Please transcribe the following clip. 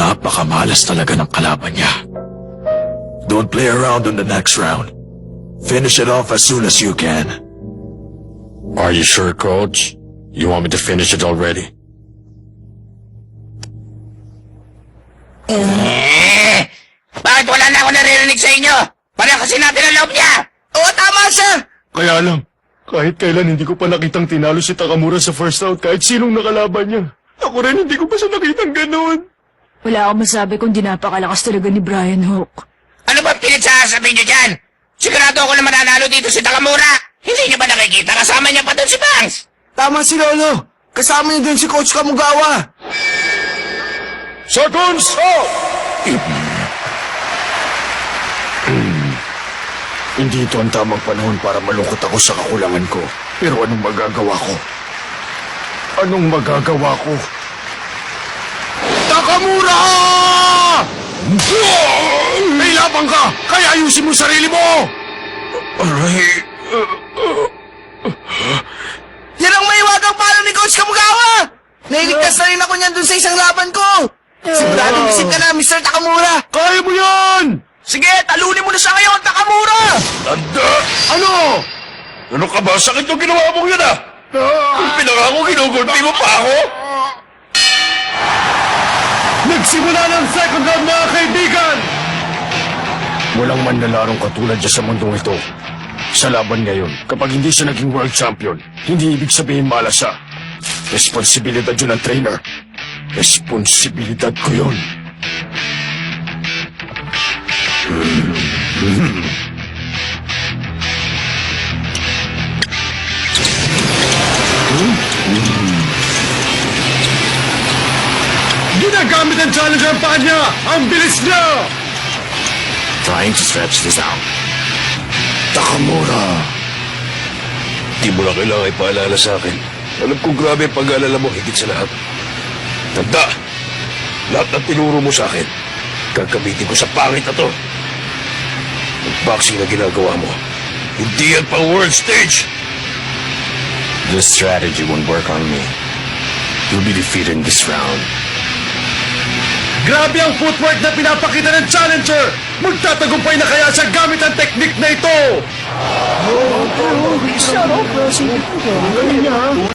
Napakamalas talaga ng kalaban niya. Don't play around on the next round. Finish it off as soon as you can. Are you sure, Coach? You want me to finish it already? Bakit wala na ako naririnig sa inyo? Para kasi natin ang loob niya! Oo, tama siya! Kaya lang, kahit kailan hindi ko pa nakitang tinalo si Takamura sa first round kahit sinong nakalaban niya. Ako rin hindi ko pa siya nakitang ganoon. Wala akong masabi kundi napakalakas talaga ni Brian Hook. Ano ba pinagsasabi niyo dyan? Sigurado ako na mananalo dito si Takamura! Hindi niyo ba nakikita? Kasama niya pa doon si Banks! Tama si Lolo. Kasama niya din si Coach Kamugawa. Seconds up! Hindi ito ang tamang panahon para malungkot ako sa kakulangan ko. Pero anong magagawa ko? Anong magagawa ko? Takamura! May labang ka! Kaya ayusin mo sarili mo! Aray, Yan ang maiwagang palo ni Coach Kamugawa! Nailigtas na rin ako niyan dun sa isang laban ko! Siguradong isip ka na, Mr. Takamura! Kaya mo yan! Sige, talunin mo na siya ngayon, Takamura! Tanda! Ano? Ano ka ba? Sakit yung ginawa mong yun ah! Kung pinangako, ginugulpi mo pa ako? Nagsimula ng second round, mga kaibigan! Walang manlalarong katulad niya sa mundong ito. Sa laban ngayon, kapag hindi siya naging world champion, hindi ibig sabihin malas siya. Responsibilidad yun ng trainer. Responsibilidad ko yun. Ginagamit ang challenger ang paa niya! Ang bilis niya! trying to stretch this out. Takamura! Di mo na kailangan ipaalala sa akin. Alam kong grabe ang pag-aalala mo higit sa lahat. Tanda! Lahat ng tinuro mo sa akin, gagamitin ko sa pangit na to. Ang boxing na ginagawa mo, hindi yan pang world stage! This strategy won't work on me. You'll be defeated in this round. Grabe ang footwork na pinapakita ng challenger! Magtatagumpay na kaya siya gamit ang technique na ito!